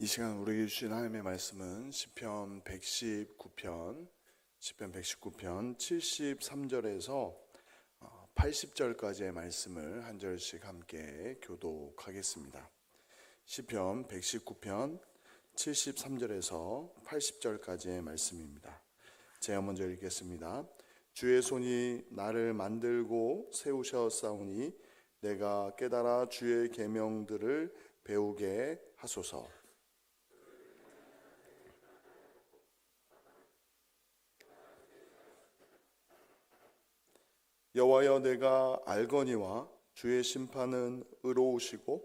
이 시간 우리에게 주신 하나님의 말씀은 시편 119편 73절에서 80절까지의 말씀을 한 절씩 함께 교독하겠습니다. 시편 119편 73절에서 80절까지의 말씀입니다. 제가 먼저 읽겠습니다. 주의 손이 나를 만들고 세우셨사오니 내가 깨달아 주의 계명들을 배우게 하소서. 여호와여, 내가 알거니와 주의 심판은 의로우시고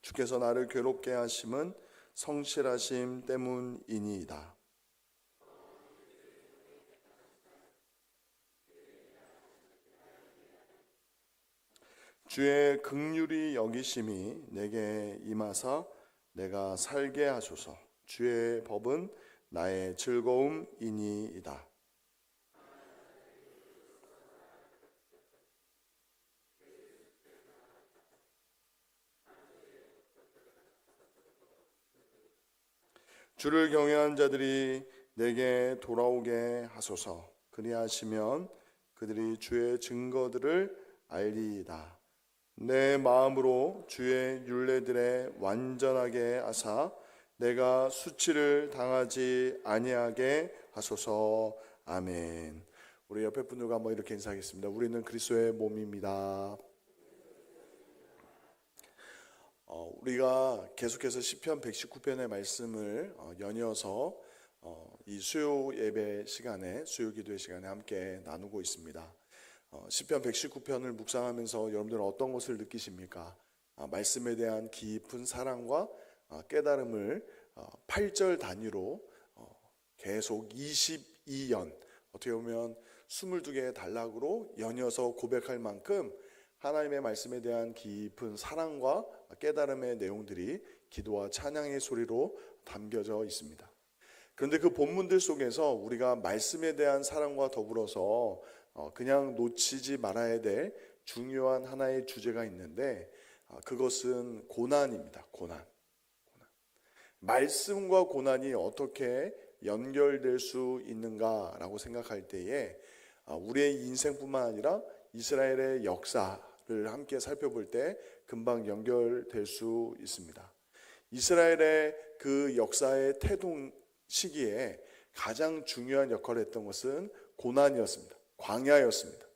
주께서 나를 괴롭게 하심은 성실하심 때문이니이다. 주의 긍휼히 여기심이 내게 임하사 내가 살게 하소서. 주의 법은 나의 즐거움이니이다. 주를 경외한 자들이 내게 돌아오게 하소서. 그리하시면 그들이 주의 증거들을 알리이다. 내 마음으로 주의 율례들에 완전하게 하사 내가 수치를 당하지 아니하게 하소서. 아멘. 우리 옆에 분들과 한번 이렇게 인사하겠습니다. 우리는 그리스도의 몸입니다. 우리가 계속해서 시편 119편의 말씀을 연이어서 이 수요 예배 시간에, 수요 기도의 시간에 함께 나누고 있습니다. 시편 119편을 묵상하면서 여러분들은 어떤 것을 느끼십니까? 말씀에 대한 깊은 사랑과 깨달음을 8절 단위로 계속 22연, 어떻게 보면 22개의 단락으로 연이어서 고백할 만큼 하나님의 말씀에 대한 깊은 사랑과 깨달음의 내용들이 기도와 찬양의 소리로 담겨져 있습니다. 그런데 그 본문들 속에서 우리가 말씀에 대한 사랑과 더불어서 그냥 놓치지 말아야 될 중요한 하나의 주제가 있는데, 그것은 고난입니다. 고난. 말씀과 고난이 어떻게 연결될 수 있는가라고 생각할 때에 우리의 인생뿐만 아니라 이스라엘의 역사를 함께 살펴볼 때 금방 연결될 수 있습니다. 이스라엘의 그 역사의 태동 시기에 가장 중요한 역할을 했던 것은 고난이었습니다. 광야였습니다.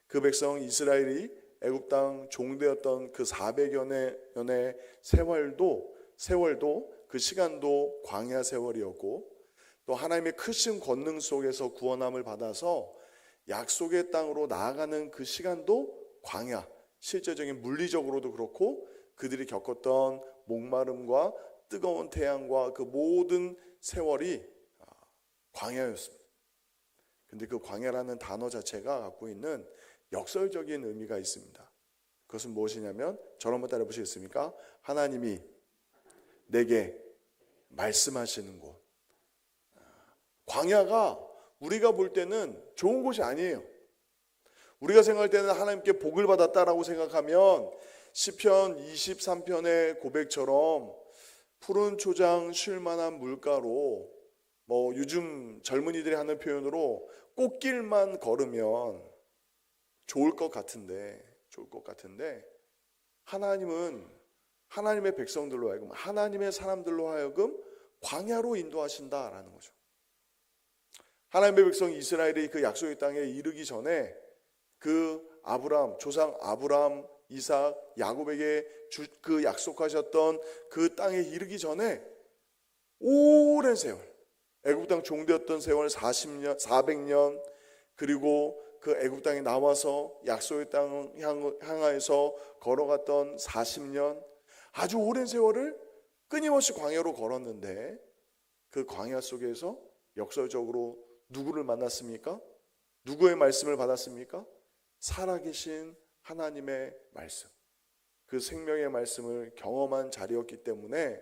그 백성 이스라엘이 애굽 땅 종되었던 그 400여 년의 세월도 그 시간도 광야 세월이었고, 또 하나님의 크신 권능 속에서 구원함을 받아서 약속의 땅으로 나아가는 그 시간도 광야, 실제적인 물리적으로도 그렇고 그들이 겪었던 목마름과 뜨거운 태양과 그 모든 세월이 광야였습니다. 근데 그 광야라는 단어 자체가 갖고 있는 역설적인 의미가 있습니다. 그것은 무엇이냐면, 저를 한번 따라 보시겠습니까? 하나님이 내게 말씀하시는 곳. 광야가 우리가 볼 때는 좋은 곳이 아니에요. 우리가 생각할 때는 하나님께 복을 받았다라고 생각하면 시편 23편의 고백처럼 푸른 초장 쉴만한 물가로, 요즘 젊은이들이 하는 표현으로 꽃길만 걸으면 좋을 것 같은데 하나님은 하나님의 백성들로 하여금, 하나님의 사람들로 하여금 광야로 인도하신다라는 거죠. 하나님의 백성 이스라엘이 그 약속의 땅에 이르기 전에 그 조상 아브람, 이삭, 야곱에게 그 약속하셨던 그 땅에 이르기 전에 오랜 세월, 애굽 땅 종되었던 세월 40년, 400년, 그리고 그 애굽 땅에 나와서 약속의 땅 향하여서 걸어갔던 40년, 아주 오랜 세월을 끊임없이 광야로 걸었는데, 그 광야 속에서 역설적으로 누구를 만났습니까? 누구의 말씀을 받았습니까? 살아계신 하나님의 말씀, 그 생명의 말씀을 경험한 자리였기 때문에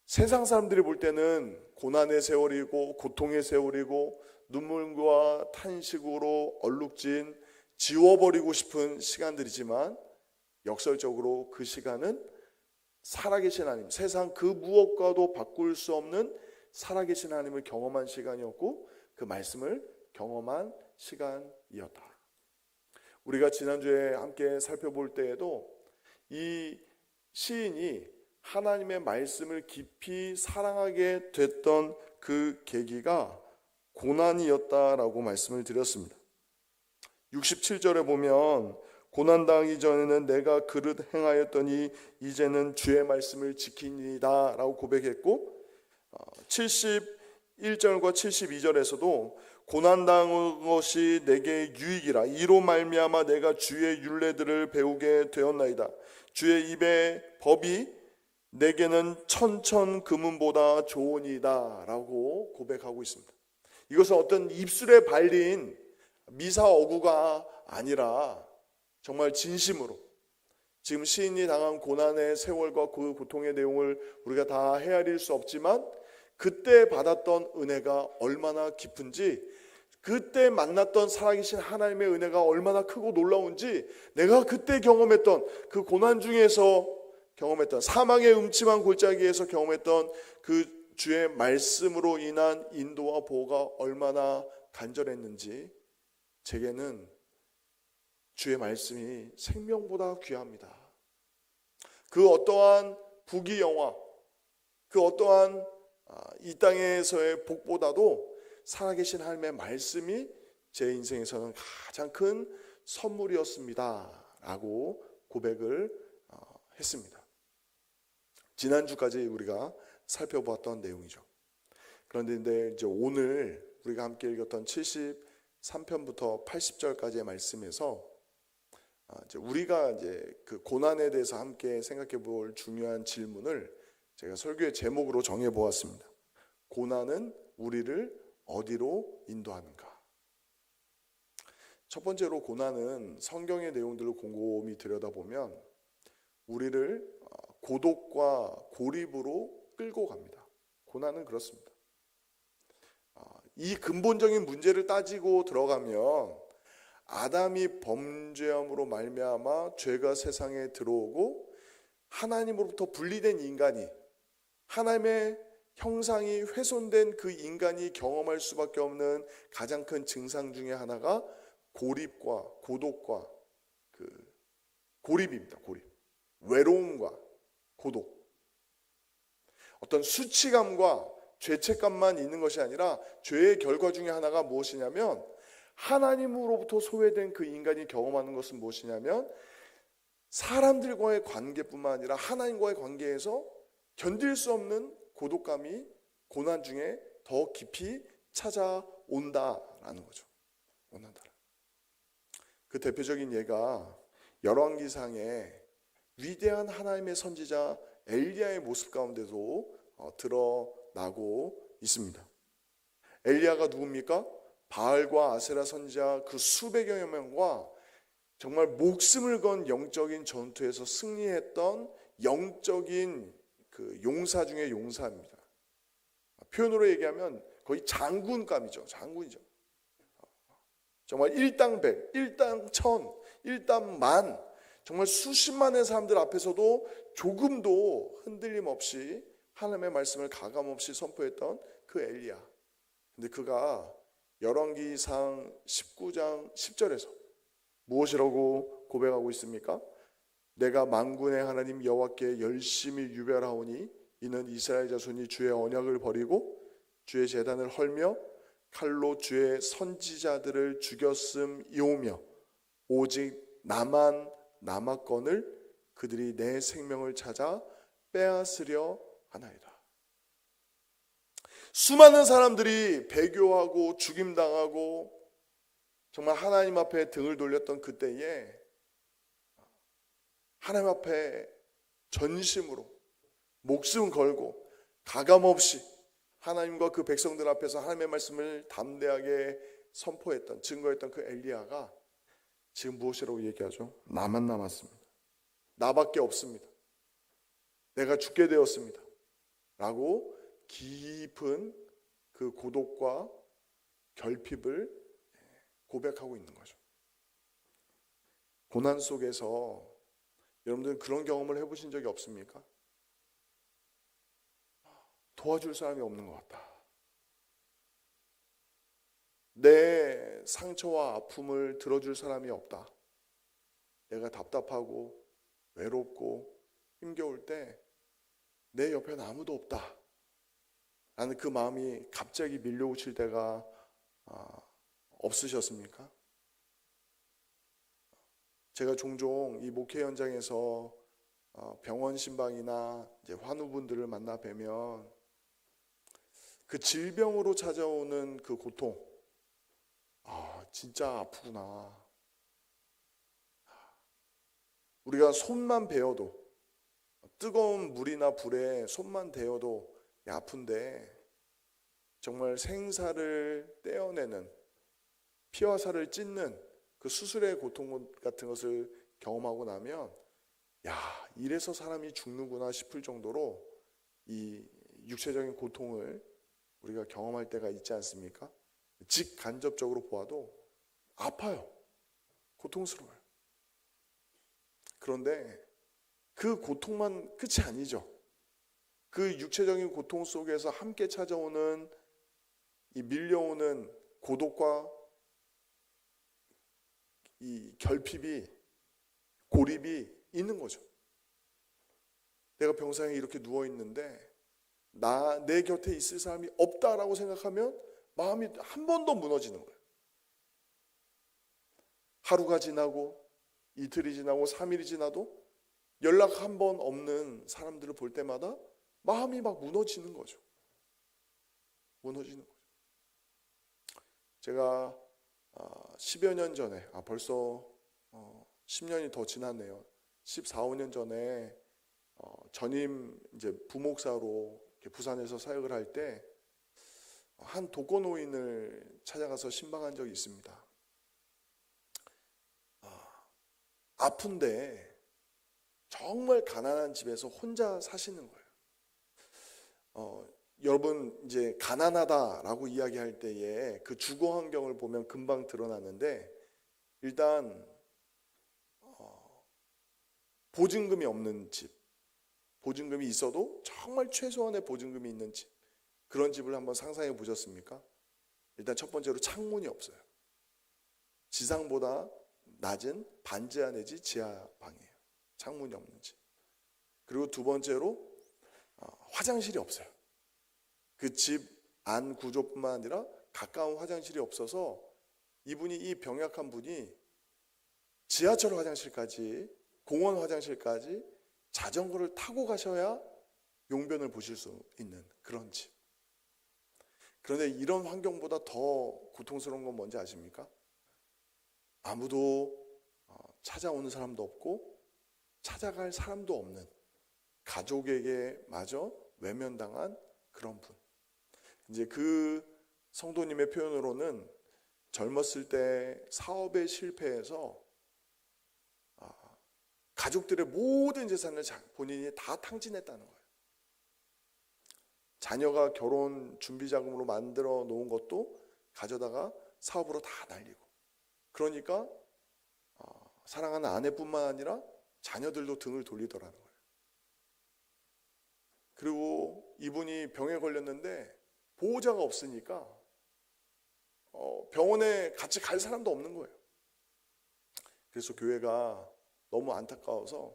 세상 사람들이 볼 때는 고난의 세월이고 고통의 세월이고 눈물과 탄식으로 얼룩진 지워버리고 싶은 시간들이지만, 역설적으로 그 시간은 살아계신 하나님, 세상 그 무엇과도 바꿀 수 없는 살아계신 하나님을 경험한 시간이었고 그 말씀을 경험한 시간이었다. 우리가 지난주에 함께 살펴볼 때에도 이 시인이 하나님의 말씀을 깊이 사랑하게 됐던 그 계기가 고난이었다라고 말씀을 드렸습니다. 67절에 보면 고난당하기 전에는 내가 그릇 행하였더니 이제는 주의 말씀을 지키니이다 라고 고백했고 71절과 72절에서도 고난당한 것이 내게 유익이라 이로 말미암아 내가 주의 율례들을 배우게 되었나이다. 주의 입의 법이 내게는 천천 금은보다 좋으니이다 라고 고백하고 있습니다. 이것은 어떤 입술에 발린 미사 어구가 아니라 정말 진심으로 지금 시인이 당한 고난의 세월과 그 고통의 내용을 우리가 다 헤아릴 수 없지만 그때 받았던 은혜가 얼마나 깊은지, 그때 만났던 살아계신 하나님의 은혜가 얼마나 크고 놀라운지, 내가 그때 경험했던 그 고난 중에서 경험했던 사망의 음침한 골짜기에서 경험했던 그 주의 말씀으로 인한 인도와 보호가 얼마나 간절했는지, 제게는 주의 말씀이 생명보다 귀합니다. 그 어떠한 부귀영화, 그 어떠한 이 땅에서의 복보다도 살아계신 하나님의 말씀이 제 인생에서는 가장 큰 선물이었습니다 라고 고백을 했습니다. 지난주까지 우리가 살펴보았던 내용이죠. 그런데 이제 오늘 우리가 함께 읽었던 73편부터 80절까지의 말씀에서 이제 우리가 이제 그 고난에 대해서 함께 생각해 볼 중요한 질문을 제가 설교의 제목으로 정해 보았습니다. 고난은 우리를 어디로 인도하는가? 첫 번째로 고난은 성경의 내용들을 곰곰이 들여다보면 우리를 고독과 고립으로 끌고 갑니다. 고난은 그렇습니다. 이 근본적인 문제를 따지고 들어가면 아담이 범죄함으로 말미암아 죄가 세상에 들어오고 하나님으로부터 분리된 인간이, 하나님의 형상이 훼손된 그 인간이 경험할 수밖에 없는 가장 큰 증상 중에 하나가 고립과 고독과 고립입니다. 고립. 외로움과 고독. 어떤 수치감과 죄책감만 있는 것이 아니라 죄의 결과 중에 하나가 무엇이냐면, 하나님으로부터 소외된 그 인간이 경험하는 것은 무엇이냐면 사람들과의 관계뿐만 아니라 하나님과의 관계에서 견딜 수 없는 고독감이 고난 중에 더 깊이 찾아온다라는 거죠. 원한다. 그 대표적인 예가 열왕기상에 위대한 하나님의 선지자 엘리야의 모습 가운데도 드러나고 있습니다. 엘리야가 누굽니까? 바알과 아세라 선지자 그 수백여 명과 정말 목숨을 건 영적인 전투에서 승리했던 영적인 그 용사 중의 용사입니다. 표현으로 얘기하면 거의 장군감이죠. 장군이죠. 정말 일당백, 일당천, 일당만, 정말 수십만의 사람들 앞에서도 조금도 흔들림 없이 하나님의 말씀을 가감없이 선포했던 그 엘리야. 근데 그가 열왕기상 19장 10절에서 무엇이라고 고백하고 있습니까? 내가 만군의 하나님 여호와께 열심히 유별하오니 이는 이스라엘 자손이 주의 언약을 버리고 주의 제단을 헐며 칼로 주의 선지자들을 죽였음이오며 오직 나만 남았거늘 그들이 내 생명을 찾아 빼앗으려 하나이다. 수많은 사람들이 배교하고 죽임당하고 정말 하나님 앞에 등을 돌렸던 그때에 하나님 앞에 전심으로 목숨 걸고 가감없이 하나님과 그 백성들 앞에서 하나님의 말씀을 담대하게 선포했던, 증거했던 그 엘리야가 지금 무엇이라고 얘기하죠? 나만 남았습니다. 나밖에 없습니다. 내가 죽게 되었습니다. 라고 깊은 그 고독과 결핍을 고백하고 있는 거죠. 고난 속에서 여러분들은 그런 경험을 해보신 적이 없습니까? 도와줄 사람이 없는 것 같다. 내 상처와 아픔을 들어줄 사람이 없다. 내가 답답하고 외롭고 힘겨울 때 내 옆에는 아무도 없다. 라는 그 마음이 갑자기 밀려오실 때가 없으셨습니까? 제가 종종 이 목회 현장에서 병원 신방이나 이제 환우분들을 만나 뵈면 그 질병으로 찾아오는 그 고통, 진짜 아프구나. 우리가 손만 베어도, 뜨거운 물이나 불에 손만 대어도 아픈데, 정말 생사를 떼어내는, 피와 살을 찢는 그 수술의 고통 같은 것을 경험하고 나면 이래서 사람이 죽는구나 싶을 정도로 이 육체적인 고통을 우리가 경험할 때가 있지 않습니까? 직간접적으로 보아도 아파요. 고통스러워요. 그런데 그 고통만 끝이 아니죠. 그 육체적인 고통 속에서 함께 찾아오는 이 밀려오는 고독과 이 결핍이, 고립이 있는 거죠. 내가 병상에 이렇게 누워 있는데 내 곁에 있을 사람이 없다라고 생각하면 마음이 한 번 더 무너지는 거예요. 하루가 지나고 이틀이 지나고 3일이 지나도 연락 한 번 없는 사람들을 볼 때마다 마음이 막 무너지는 거죠. 무너지는 거죠. 제가 10여 년 전에, 벌써 10년이 더 지났네요. 14, 15년 전에 전임 이제 부목사로 부산에서 사역을 할 때 한 독거노인을 찾아가서 신방한 적이 있습니다. 아픈데 정말 가난한 집에서 혼자 사시는 거예요. 여러분 이제 가난하다라고 이야기할 때에 그 주거 환경을 보면 금방 드러나는데, 일단 보증금이 없는 집, 보증금이 있어도 정말 최소한의 보증금이 있는 집, 그런 집을 한번 상상해 보셨습니까? 일단 첫 번째로 창문이 없어요. 지상보다 낮은 반지하 내지 지하방이에요. 창문이 없는 집. 그리고 두 번째로 화장실이 없어요. 그 집 안 구조뿐만 아니라 가까운 화장실이 없어서 이분이, 이 병약한 분이 지하철 화장실까지, 공원 화장실까지 자전거를 타고 가셔야 용변을 보실 수 있는 그런 집. 그런데 이런 환경보다 더 고통스러운 건 뭔지 아십니까? 아무도 찾아오는 사람도 없고 찾아갈 사람도 없는, 가족에게 마저 외면당한 그런 분. 이제 그 성도님의 표현으로는 젊었을 때 사업에 실패해서 가족들의 모든 재산을 본인이 다 탕진했다는 거예요. 자녀가 결혼 준비 자금으로 만들어 놓은 것도 가져다가 사업으로 다 날리고, 그러니까 사랑하는 아내뿐만 아니라 자녀들도 등을 돌리더라는 거예요. 그리고 이분이 병에 걸렸는데 보호자가 없으니까 병원에 같이 갈 사람도 없는 거예요. 그래서 교회가 너무 안타까워서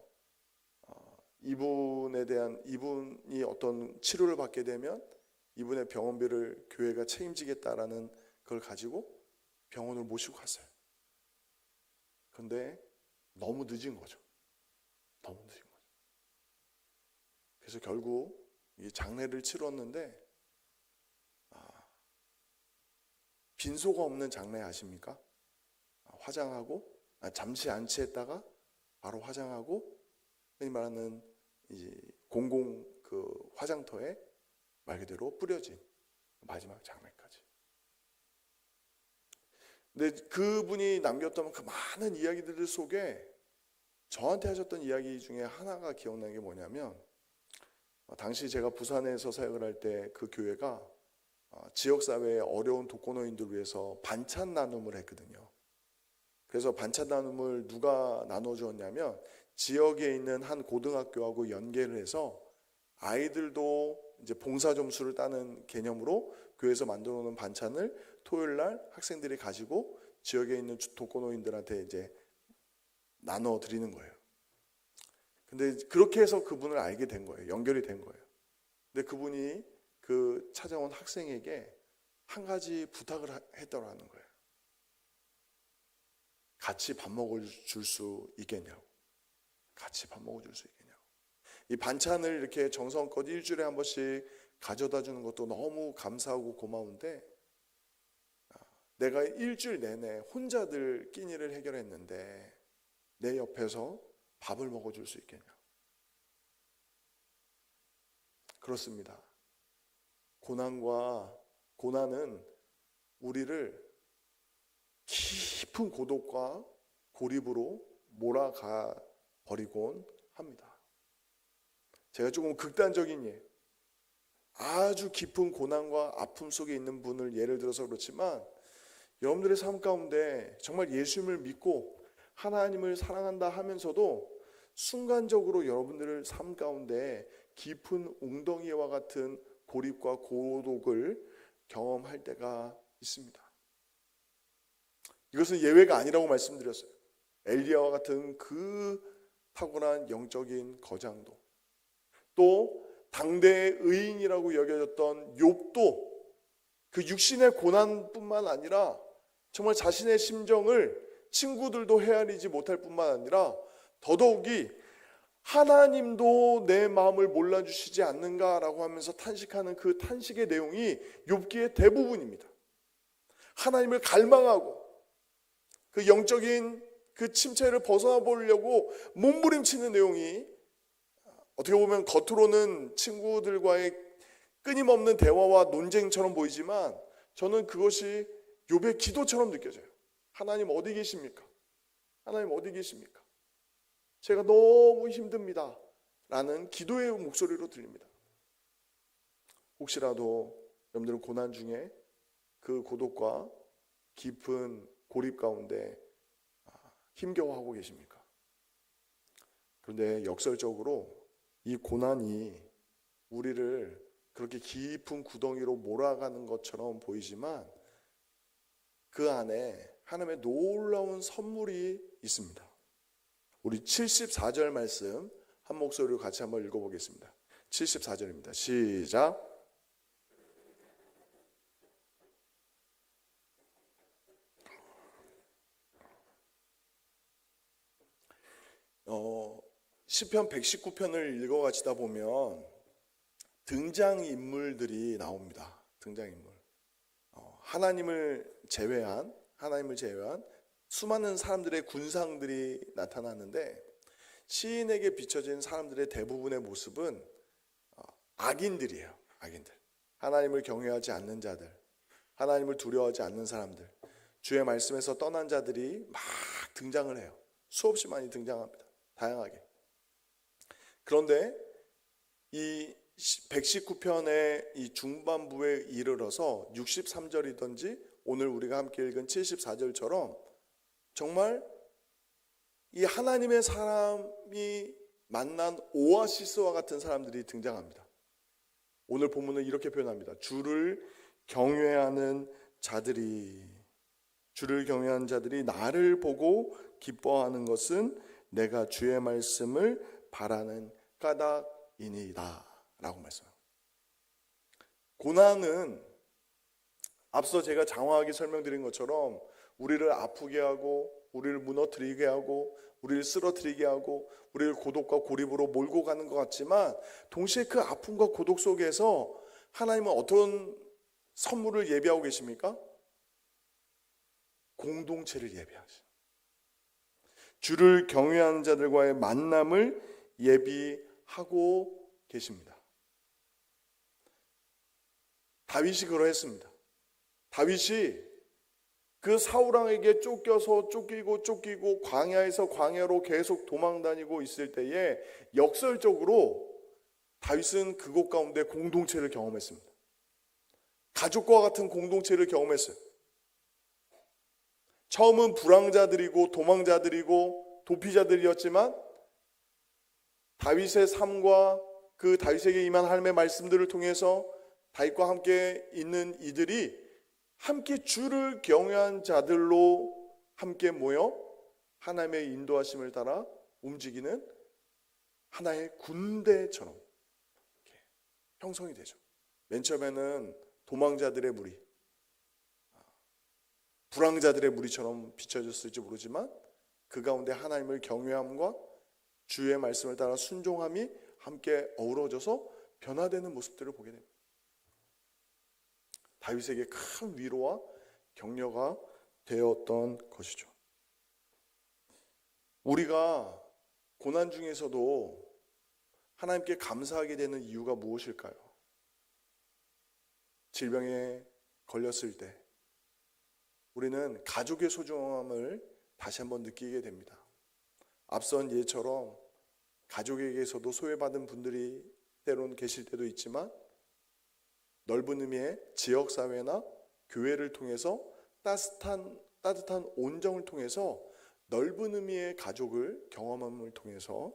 이분이 어떤 치료를 받게 되면 이분의 병원비를 교회가 책임지겠다라는 걸 가지고 병원을 모시고 갔어요. 그런데 너무 늦은 거죠. 너무 늦은 거죠. 그래서 결국 이 장례를 치렀는데, 빈소가 없는 장례 아십니까? 화장하고 잠시 안치했다가 바로 화장하고, 흔히 말하는 이 공공 그 화장터에 말 그대로 뿌려진 마지막 장례까지. 근데 그분이 남겼던 그 많은 이야기들 속에 저한테 하셨던 이야기 중에 하나가 기억나는 게 뭐냐면, 당시 제가 부산에서 사역을 할 때 그 교회가 지역사회의 어려운 독거노인들을 위해서 반찬 나눔을 했거든요. 그래서 반찬 나눔을 누가 나눠주었냐면, 지역에 있는 한 고등학교하고 연계를 해서 아이들도 이제 봉사 점수를 따는 개념으로 교회에서 만들어 놓은 반찬을 토요일 날 학생들이 가지고 지역에 있는 독거노인들한테 이제 나눠 드리는 거예요. 근데 그렇게 해서 그분을 알게 된 거예요. 연결이 된 거예요. 근데 그분이 그 찾아온 학생에게 한 가지 부탁을 했더라는 거예요. 같이 밥 먹어줄 수 있겠냐고. 같이 밥 먹어줄 수 있겠냐고. 이 반찬을 이렇게 정성껏 일주일에 한 번씩 가져다 주는 것도 너무 감사하고 고마운데, 내가 일주일 내내 혼자들 끼니를 해결했는데 내 옆에서 밥을 먹어줄 수 있겠냐. 그렇습니다. 고난은 우리를 깊은 고독과 고립으로 몰아가 버리곤 합니다. 제가 조금 극단적인 아주 깊은 고난과 아픔 속에 있는 분을 예를 들어서 그렇지만, 여러분들의 삶 가운데 정말 예수님을 믿고 하나님을 사랑한다 하면서도 순간적으로 여러분들의 삶 가운데 깊은 웅덩이와 같은 고립과 고독을 경험할 때가 있습니다. 이것은 예외가 아니라고 말씀드렸어요. 엘리야와 같은 그 탁월한 영적인 거장도, 또 당대의 의인이라고 여겨졌던 욥도 그 육신의 고난뿐만 아니라 정말 자신의 심정을 친구들도 헤아리지 못할 뿐만 아니라 더더욱이 하나님도 내 마음을 몰라주시지 않는가라고 하면서 탄식하는 그 탄식의 내용이 욥기의 대부분입니다. 하나님을 갈망하고 그 영적인 그 침체를 벗어나 보려고 몸부림치는 내용이, 어떻게 보면 겉으로는 친구들과의 끊임없는 대화와 논쟁처럼 보이지만 저는 그것이 욥의 기도처럼 느껴져요. 하나님 어디 계십니까? 하나님 어디 계십니까? 제가 너무 힘듭니다 라는 기도의 목소리로 들립니다. 혹시라도 여러분들은 고난 중에 그 고독과 깊은 고립 가운데 힘겨워하고 계십니까? 그런데 역설적으로 이 고난이 우리를 그렇게 깊은 구덩이로 몰아가는 것처럼 보이지만 그 안에 하나님의 놀라운 선물이 있습니다. 우리 74절 말씀 한 목소리로 같이 한번 읽어보겠습니다. 74절입니다. 시작. 시편 119편을 읽어가시다 보면 등장인물들이 나옵니다. 등장인물. 하나님을 제외한 수많은 사람들의 군상들이 나타나는데, 시인에게 비춰진 사람들의 대부분의 모습은 악인들이에요. 악인들. 하나님을 경외하지 않는 자들, 하나님을 두려워하지 않는 사람들, 주의 말씀에서 떠난 자들이 막 등장을 해요. 수없이 많이 등장합니다. 다양하게. 그런데 이 119편의 이 중반부에 이르러서 63절이든지 오늘 우리가 함께 읽은 74절처럼 정말 이 하나님의 사람이 만난 오아시스와 같은 사람들이 등장합니다. 오늘 본문은 이렇게 표현합니다. 주를 경외하는 자들이 나를 보고 기뻐하는 것은 내가 주의 말씀을 바라는 까닭이니이다 라고 말씀합니다. 고난은 앞서 제가 장황하게 설명드린 것처럼 우리를 아프게 하고, 우리를 무너뜨리게 하고, 우리를 쓰러뜨리게 하고, 우리를 고독과 고립으로 몰고 가는 것 같지만, 동시에 그 아픔과 고독 속에서 하나님은 어떤 선물을 예비하고 계십니까? 공동체를 예비하십니다. 주를 경외하는 자들과의 만남을 예비하고 계십니다. 다윗이 그러했습니다. 다윗이 그 사울왕에게 쫓기고 광야에서 광야로 계속 도망다니고 있을 때에 역설적으로 다윗은 그곳 가운데 공동체를 경험했습니다. 가족과 같은 공동체를 경험했어요. 처음은 불황자들이고 도망자들이고 도피자들이었지만 다윗의 삶과 그 다윗에게 임한 하나님의 말씀들을 통해서 다윗과 함께 있는 이들이 함께 주를 경외한 자들로 함께 모여 하나님의 인도하심을 따라 움직이는 하나의 군대처럼 형성이 되죠. 맨 처음에는 도망자들의 무리, 불황자들의 무리처럼 비춰졌을지 모르지만 그 가운데 하나님을 경외함과 주의 말씀을 따라 순종함이 함께 어우러져서 변화되는 모습들을 보게 됩니다. 다윗에게 큰 위로와 격려가 되었던 것이죠. 우리가 고난 중에서도 하나님께 감사하게 되는 이유가 무엇일까요? 질병에 걸렸을 때 우리는 가족의 소중함을 다시 한번 느끼게 됩니다. 앞선 예처럼 가족에게서도 소외받은 분들이 때론 계실 때도 있지만 넓은 의미의 지역사회나 교회를 통해서 따뜻한 온정을 통해서 넓은 의미의 가족을 경험함을 통해서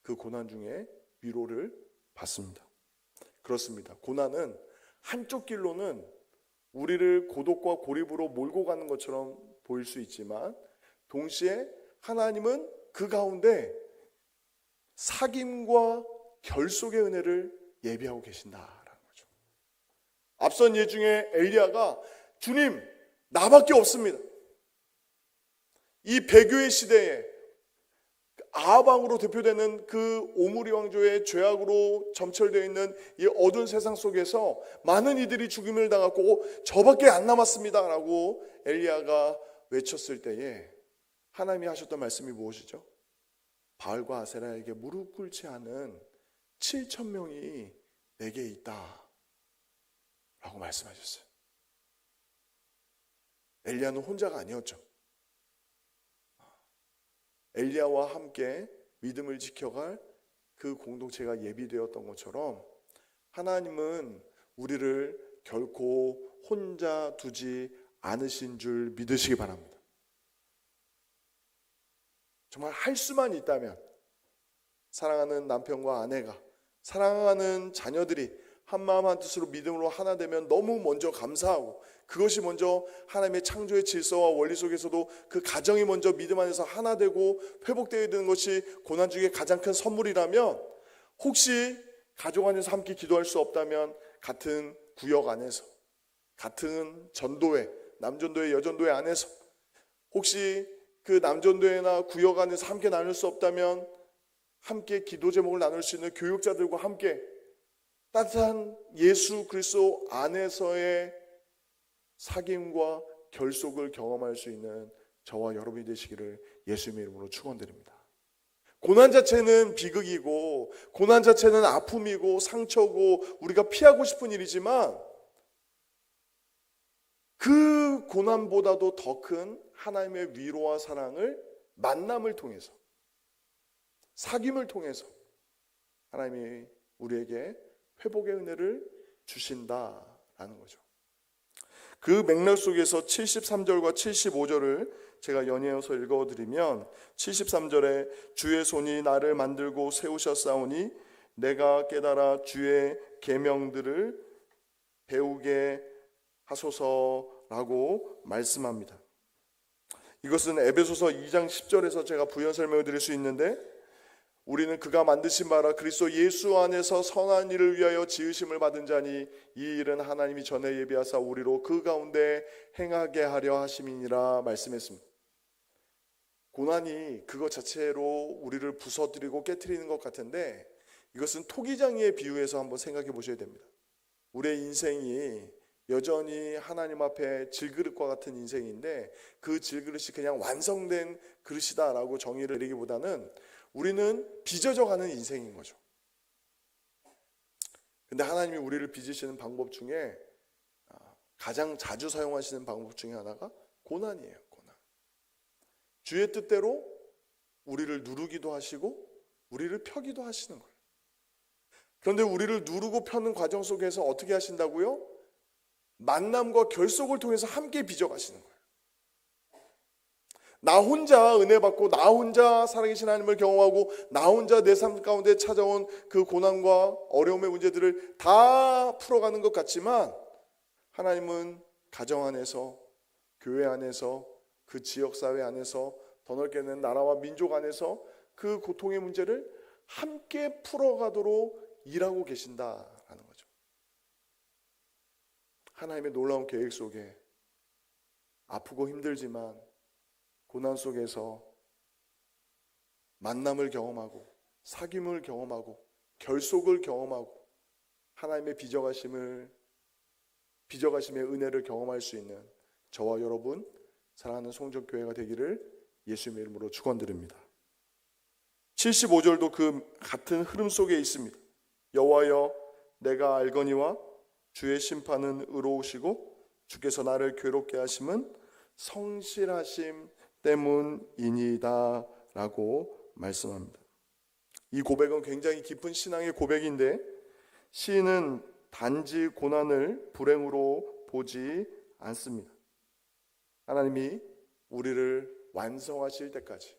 그 고난 중에 위로를 받습니다. 그렇습니다. 고난은 한쪽 길로는 우리를 고독과 고립으로 몰고 가는 것처럼 보일 수 있지만 동시에 하나님은 그 가운데 사귐과 결속의 은혜를 예비하고 계신다라는 거죠. 앞선 예 중에 엘리야가 주님 나밖에 없습니다. 이 배교의 시대에 아하방으로 대표되는 그 오므리 왕조의 죄악으로 점철되어 있는 이 어두운 세상 속에서 많은 이들이 죽임을 당하고 저밖에 안 남았습니다 라고 엘리야가 외쳤을 때에 하나님이 하셨던 말씀이 무엇이죠? 바알과 아세라에게 무릎 꿇지 않은 7,000명이 내게 있다 라고 말씀하셨어요. 엘리야는 혼자가 아니었죠. 엘리야와 함께 믿음을 지켜갈 그 공동체가 예비되었던 것처럼 하나님은 우리를 결코 혼자 두지 않으신 줄 믿으시기 바랍니다. 정말 할 수만 있다면 사랑하는 남편과 아내가, 사랑하는 자녀들이 한마음 한뜻으로 믿음으로 하나 되면 너무 먼저 감사하고, 그것이 먼저 하나님의 창조의 질서와 원리 속에서도 그 가정이 먼저 믿음 안에서 하나 되고 회복되어야 되는 것이 고난 중에 가장 큰 선물이라면, 혹시 가족 안에서 함께 기도할 수 없다면 같은 구역 안에서, 같은 전도회, 남전도회, 여전도회 안에서, 혹시 그 남전도회나 구역 안에서 함께 나눌 수 없다면 함께 기도 제목을 나눌 수 있는 교육자들과 함께 따뜻한 예수 그리스도 안에서의 사귐과 결속을 경험할 수 있는 저와 여러분이 되시기를 예수님의 이름으로 축원드립니다. 고난 자체는 비극이고 고난 자체는 아픔이고 상처고 우리가 피하고 싶은 일이지만 그 고난보다도 더 큰 하나님의 위로와 사랑을 만남을 통해서, 사귐을 통해서 하나님이 우리에게 회복의 은혜를 주신다라는 거죠. 그 맥락 속에서 73절과 75절을 제가 연이어서 읽어드리면, 73절에 주의 손이 나를 만들고 세우셨사오니 내가 깨달아 주의 계명들을 배우게 하소서라고 말씀합니다. 이것은 에베소서 2장 10절에서 제가 부연 설명을 드릴 수 있는데, 우리는 그가 만드신 바라 그리스도 예수 안에서 선한 일을 위하여 지으심을 받은 자니 이 일은 하나님이 전에 예비하사 우리로 그 가운데 행하게 하려 하심이니라 말씀했습니다. 고난이 그것 자체로 우리를 부서뜨리고 깨트리는 것 같은데, 이것은 토기장이에 비유해서 한번 생각해 보셔야 됩니다. 우리의 인생이 여전히 하나님 앞에 질그릇과 같은 인생인데 그 질그릇이 그냥 완성된 그릇이다라고 정의를 내리기보다는 우리는 빚어져가는 인생인 거죠. 근데 하나님이 우리를 빚으시는 방법 중에 가장 자주 사용하시는 방법 중에 하나가 고난이에요. 고난. 주의 뜻대로 우리를 누르기도 하시고 우리를 펴기도 하시는 거예요. 그런데 우리를 누르고 펴는 과정 속에서 어떻게 하신다고요? 만남과 결속을 통해서 함께 빚어가시는 거예요. 나 혼자 은혜 받고 나 혼자 살아계신 하나님을 경험하고 나 혼자 내 삶 가운데 찾아온 그 고난과 어려움의 문제들을 다 풀어가는 것 같지만 하나님은 가정 안에서, 교회 안에서, 그 지역사회 안에서, 더 넓게는 나라와 민족 안에서 그 고통의 문제를 함께 풀어가도록 일하고 계신다라는 거죠. 하나님의 놀라운 계획 속에 아프고 힘들지만 고난 속에서 만남을 경험하고 사귐을 경험하고 결속을 경험하고 하나님의 빚어가심의 은혜를 경험할 수 있는 저와 여러분 사랑하는 송정교회가 되기를 예수님의 이름으로 축원드립니다. 75절도 그 같은 흐름 속에 있습니다. 여호와여 내가 알거니와 주의 심판은 의로우시고 주께서 나를 괴롭게 하심은 성실하심 때문이니이다 라고 말씀합니다. 이 고백은 굉장히 깊은 신앙의 고백인데 시인은 단지 고난을 불행으로 보지 않습니다. 하나님이 우리를 완성하실 때까지,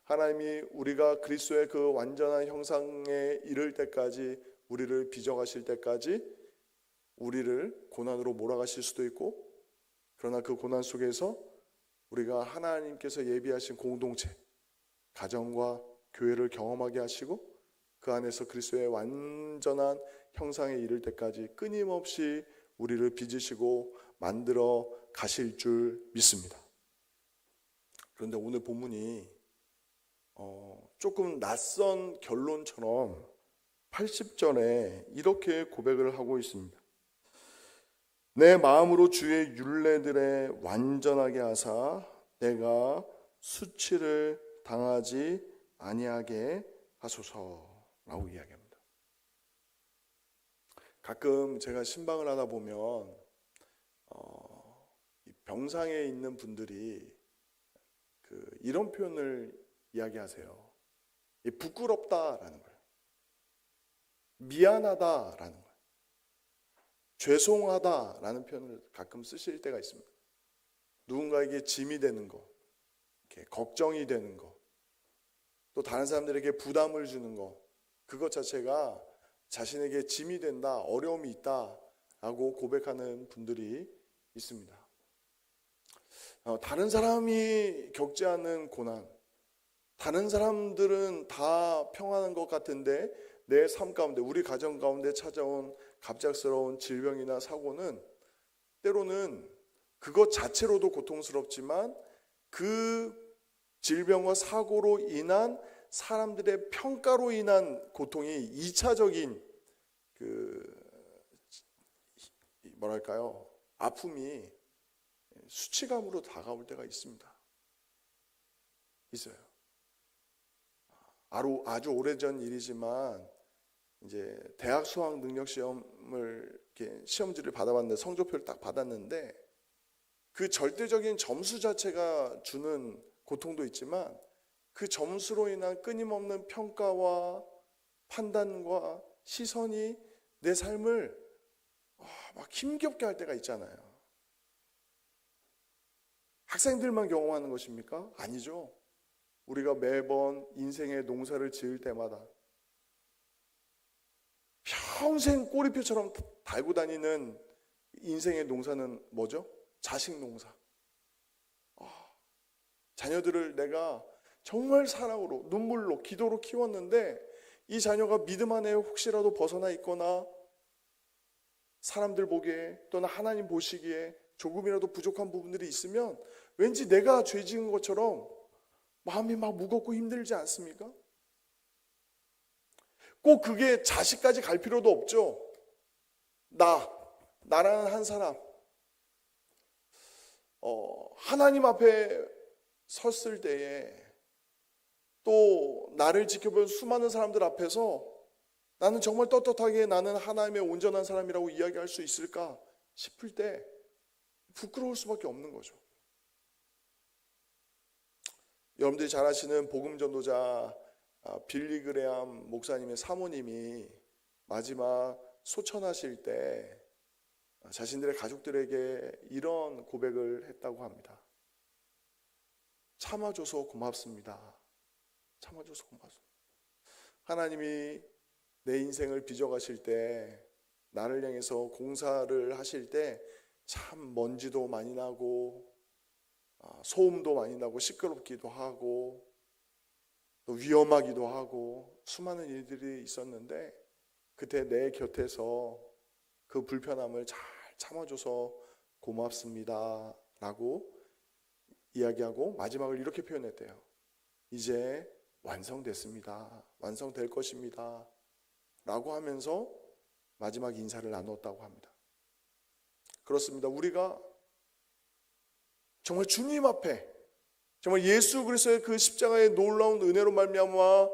하나님이 우리가 그리스도의 그 완전한 형상에 이를 때까지, 우리를 빚어가실 때까지 우리를 고난으로 몰아가실 수도 있고, 그러나 그 고난 속에서 우리가 하나님께서 예비하신 공동체, 가정과 교회를 경험하게 하시고 그 안에서 그리스도의 완전한 형상에 이를 때까지 끊임없이 우리를 빚으시고 만들어 가실 줄 믿습니다. 그런데 오늘 본문이 조금 낯선 결론처럼 80절에 이렇게 고백을 하고 있습니다. 내 마음으로 주의 율례들에 완전하게 하사 내가 수치를 당하지 아니하게 하소서라고 이야기합니다. 가끔 제가 신방을 하다 보면 병상에 있는 분들이 이런 표현을 이야기하세요. 부끄럽다라는 거예요. 미안하다라는 거예요. 죄송하다라는 표현을 가끔 쓰실 때가 있습니다. 누군가에게 짐이 되는 거, 이렇게 걱정이 되는 거, 또 다른 사람들에게 부담을 주는 거, 그것 자체가 자신에게 짐이 된다, 어려움이 있다라고 고백하는 분들이 있습니다. 다른 사람이 겪지 않는 고난, 다른 사람들은 다 평안한 것 같은데 내 삶 가운데, 우리 가정 가운데 찾아온 갑작스러운 질병이나 사고는 때로는 그것 자체로도 고통스럽지만 그 질병과 사고로 인한 사람들의 평가로 인한 고통이 2차적인 아픔이 수치감으로 다가올 때가 있습니다. 있어요. 아주 오래전 일이지만 이제 대학 수학 능력 시험을 이렇게 시험지를 받아봤는데 성적표를 딱 받았는데 그 절대적인 점수 자체가 주는 고통도 있지만 그 점수로 인한 끊임없는 평가와 판단과 시선이 내 삶을 막 힘겹게 할 때가 있잖아요. 학생들만 경험하는 것입니까? 아니죠. 우리가 매번 인생의 농사를 지을 때마다 평생 꼬리표처럼 달고 다니는 인생의 농사는 뭐죠? 자식 농사. 자녀들을 내가 정말 사랑으로, 눈물로, 기도로 키웠는데 이 자녀가 믿음 안에 혹시라도 벗어나 있거나 사람들 보기에 또는 하나님 보시기에 조금이라도 부족한 부분들이 있으면 왠지 내가 죄 지은 것처럼 마음이 막 무겁고 힘들지 않습니까? 꼭 그게 자식까지 갈 필요도 없죠. 나라는 한 사람, 하나님 앞에 섰을 때에 또 나를 지켜본 수많은 사람들 앞에서 나는 정말 떳떳하게 나는 하나님의 온전한 사람이라고 이야기할 수 있을까 싶을 때 부끄러울 수밖에 없는 거죠. 여러분들이 잘 아시는 복음 전도자 빌리 그레암 목사님의 사모님이 마지막 소천하실 때 자신들의 가족들에게 이런 고백을 했다고 합니다. 참아줘서 고맙습니다. 참아줘서 고맙습니다. 하나님이 내 인생을 빚어가실 때, 나를 향해서 공사를 하실 때 참 먼지도 많이 나고 소음도 많이 나고 시끄럽기도 하고 또 위험하기도 하고 수많은 일들이 있었는데, 그때 내 곁에서 그 불편함을 잘 참아줘서 고맙습니다 라고 이야기하고 마지막을 이렇게 표현했대요. 이제 완성됐습니다. 완성될 것입니다 라고 하면서 마지막 인사를 나눴다고 합니다. 그렇습니다. 우리가 정말 주님 앞에, 정말 예수 그리스도의 그 십자가의 놀라운 은혜로 말미암아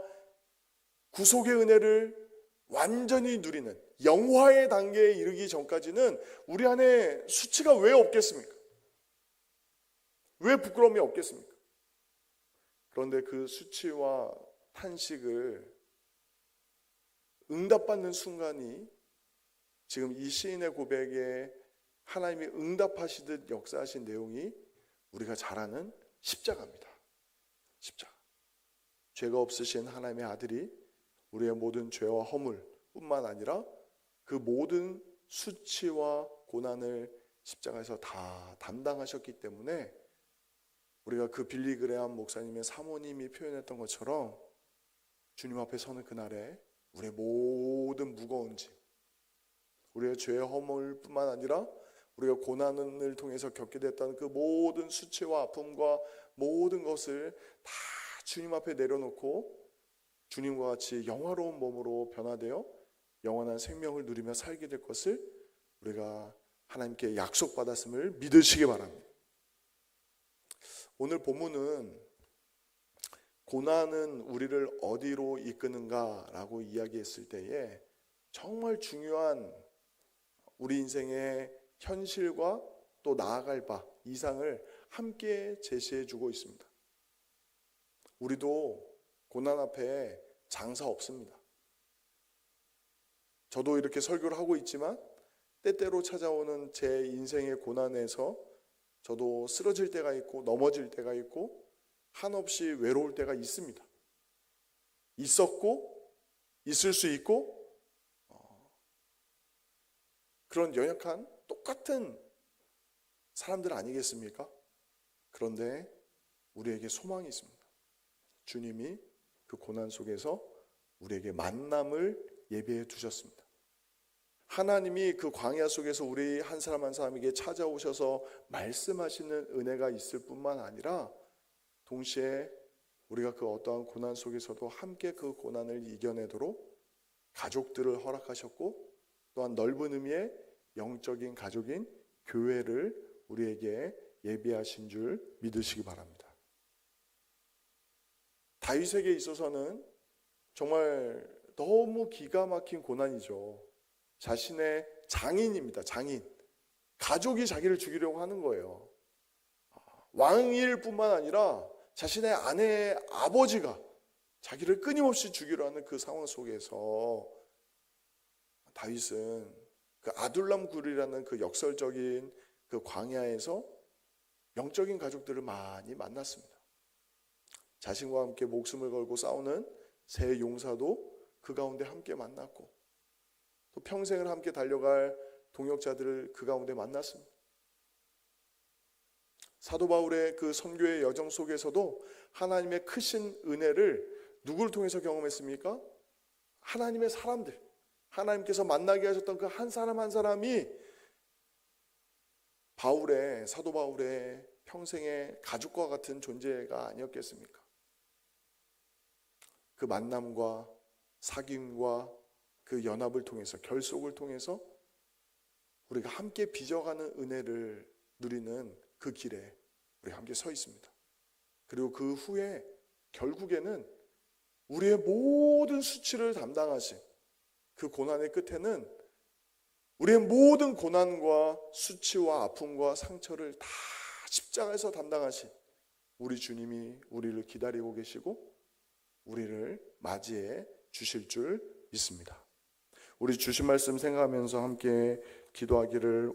구속의 은혜를 완전히 누리는 영화의 단계에 이르기 전까지는 우리 안에 수치가 왜 없겠습니까? 왜 부끄러움이 없겠습니까? 그런데 그 수치와 탄식을 응답받는 순간이 지금 이 시인의 고백에 하나님이 응답하시듯 역사하신 내용이 우리가 잘 아는 십자가입니다. 십자가. 죄가 없으신 하나님의 아들이 우리의 모든 죄와 허물 뿐만 아니라 그 모든 수치와 고난을 십자가에서 다 담당하셨기 때문에 우리가 그 빌리 그레함 목사님의 사모님이 표현했던 것처럼 주님 앞에 서는 그날에 우리의 모든 무거운 짐, 우리의 죄의 허물뿐만 아니라 우리가 고난을 통해서 겪게 됐던 그 모든 수치와 아픔과 모든 것을 다 주님 앞에 내려놓고 주님과 같이 영화로운 몸으로 변화되어 영원한 생명을 누리며 살게 될 것을 우리가 하나님께 약속받았음을 믿으시기 바랍니다. 오늘 본문은 고난은 우리를 어디로 이끄는가라고 이야기했을 때에 정말 중요한 우리 인생의 현실과 또 나아갈 바 이상을 함께 제시해 주고 있습니다. 우리도 고난 앞에 장사 없습니다. 저도 이렇게 설교를 하고 있지만 때때로 찾아오는 제 인생의 고난에서 저도 쓰러질 때가 있고 넘어질 때가 있고 한없이 외로울 때가 있습니다. 있었고 있을 수 있고 그런 연약한 똑같은 사람들 아니겠습니까? 그런데 우리에게 소망이 있습니다. 주님이 그 고난 속에서 우리에게 만남을 예비해 두셨습니다. 하나님이 그 광야 속에서 우리 한 사람 한 사람에게 찾아오셔서 말씀하시는 은혜가 있을 뿐만 아니라 동시에 우리가 그 어떠한 고난 속에서도 함께 그 고난을 이겨내도록 가족들을 허락하셨고 또한 넓은 의미의 영적인 가족인 교회를 우리에게 예비하신 줄 믿으시기 바랍니다. 다윗에게 있어서는 정말 너무 기가 막힌 고난이죠. 자신의 장인입니다. 장인. 가족이 자기를 죽이려고 하는 거예요. 왕일 뿐만 아니라 자신의 아내의 아버지가 자기를 끊임없이 죽이려 하는 그 상황 속에서 다윗은 그 아둘람 굴이라는 그 역설적인 그 광야에서 영적인 가족들을 많이 만났습니다. 자신과 함께 목숨을 걸고 싸우는 세 용사도 그 가운데 함께 만났고 또 평생을 함께 달려갈 동역자들을 그 가운데 만났습니다. 사도 바울의 그 선교의 여정 속에서도 하나님의 크신 은혜를 누구를 통해서 경험했습니까? 하나님의 사람들, 하나님께서 만나게 하셨던 그 한 사람 한 사람이 사도 바울의 평생의 가족과 같은 존재가 아니었겠습니까? 그 만남과 사귐과 그 연합을 통해서, 결속을 통해서 우리가 함께 빚어가는 은혜를 누리는 그 길에 우리 함께 서 있습니다. 그리고 그 후에 결국에는 우리의 모든 수치를 담당하신 그 고난의 끝에는 우리의 모든 고난과 수치와 아픔과 상처를 다 십자가에서 담당하신 우리 주님이 우리를 기다리고 계시고 우리를 맞이해 주실 줄 믿습니다. 우리 주신 말씀 생각하면서 함께 기도하기를